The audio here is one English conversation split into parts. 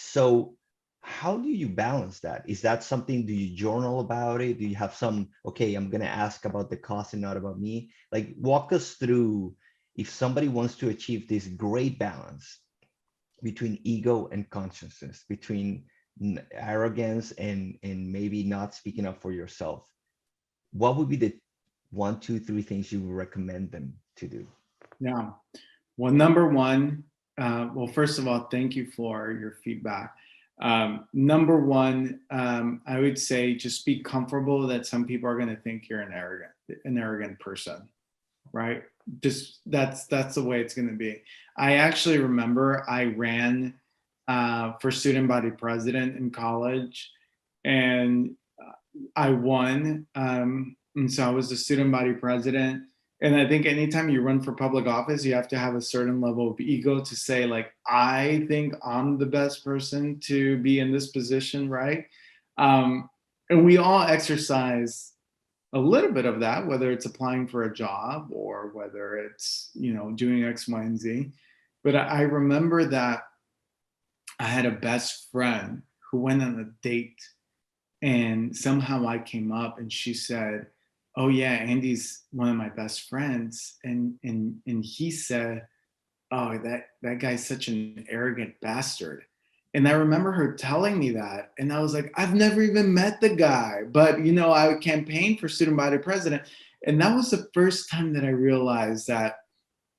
So how do you balance that? Is that something, do you journal about it? Do you have some, okay, I'm going to ask about the cause and not about me? Like, walk us through, if somebody wants to achieve this great balance between ego and consciousness, between arrogance and maybe not speaking up for yourself, what would be the one, two, three things you would recommend them to do? Yeah. Well, number one, well, first of all, thank you for your feedback. Number one, I would say just be comfortable that some people are going to think you're an arrogant person, right? Just that's the way it's going to be. I actually remember I ran for student body president in college, and I won. And so I was the student body president. And I think anytime you run for public office, you have to have a certain level of ego to say, like, I think I'm the best person to be in this position, right? And we all exercise a little bit of that, whether it's applying for a job or whether it's, doing X, Y, and Z. But I remember that I had a best friend who went on a date, and somehow I came up and she said, "Oh yeah, Andy's one of my best friends." And he said, "Oh, that guy's such an arrogant bastard." And I remember her telling me that. And I was like, I've never even met the guy. But I campaigned for student body president. And that was the first time that I realized that,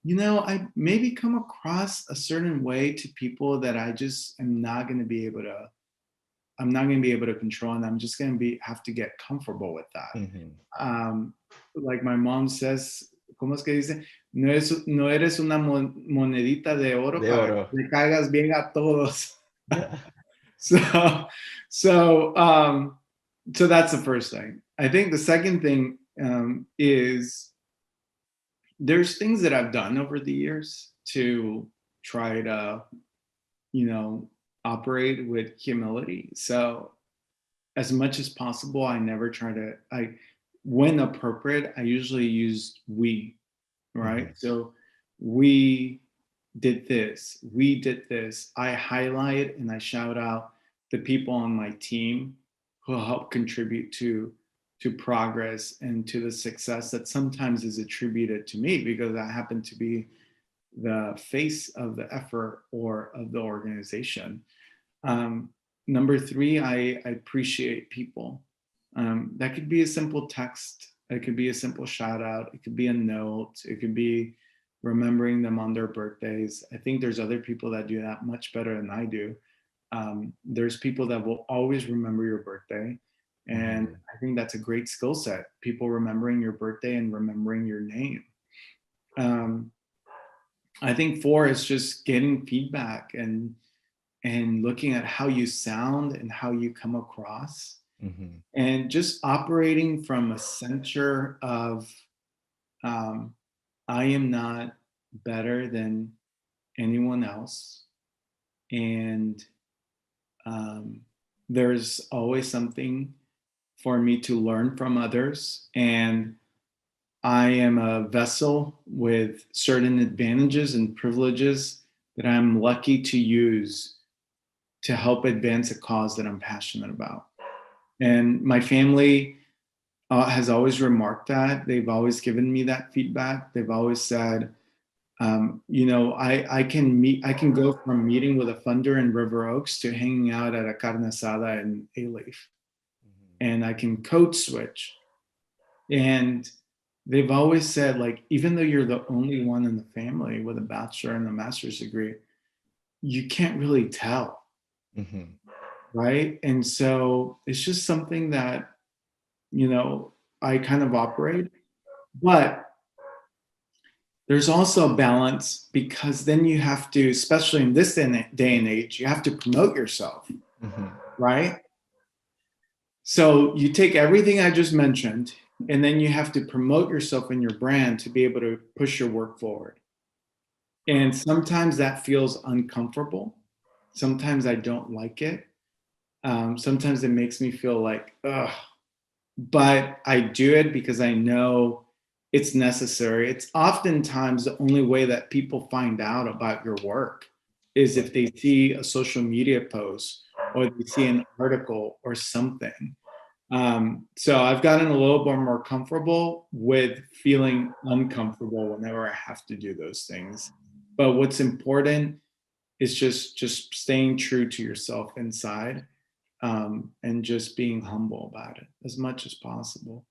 I maybe come across a certain way to people that I just am not going to be able to I'm not going to be able to control, and I'm just going to have to get comfortable with that. Mhm. Like my mom says, ¿cómo es que dice? No eres una monedita de oro De para que oro. le caigas bien a todos. Yeah. so, so, um, so that's the first thing. I think the second thing is there's things that I've done over the years to try to, you know, operate with humility. So as much as possible, I never try to, when appropriate, I usually use we, right? Mhm. So we we did this. I highlight and I shout out the people on my team who help contribute to progress and to the success that sometimes is attributed to me because I happen to be the face of the effort or of the organization. um, Number three, I appreciate people. That could be a simple text. It could be a simple shout out. It could be a note. It could be remembering them on their birthdays. I think there's other people that do that much better than I do. There's people that will always remember your birthday. And Mhm. I think that's a great skill set. People remembering your birthday and remembering your name. Um, I think four is just getting feedback and looking at how you sound and how you come across Mhm. and just operating from a center of um, I am not better than anyone else, and um, there's always something for me to learn from others, and I am a vessel with certain advantages and privileges that I'm lucky to use to help advance a cause that I'm passionate about. And my family has always remarked that. They've always given me that feedback. They've always said, I can go from meeting with a funder in River Oaks to hanging out at a carne asada in A-Leaf, Mhm. and I can code switch. And they've always said, like, even though you're the only one in the family with a bachelor and a master's degree, you can't really tell, Mhm. right? And so it's just something that you know, I kind of operate. But there's also a balance because then you have to, especially in this day and age, you have to promote yourself, Mhm. right? So you take everything I just mentioned, and then you have to promote yourself and your brand to be able to push your work forward. And sometimes that feels uncomfortable. Sometimes I don't like it. Sometimes it makes me feel like, ugh, but I do it because I know it's necessary. It's oftentimes the only way that people find out about your work. is if Right. they see a social media post or they see an article or something. So I've gotten a little bit more comfortable with feeling uncomfortable whenever I have to do those things. But what's important is just staying true to yourself inside, and just being humble about it as much as possible.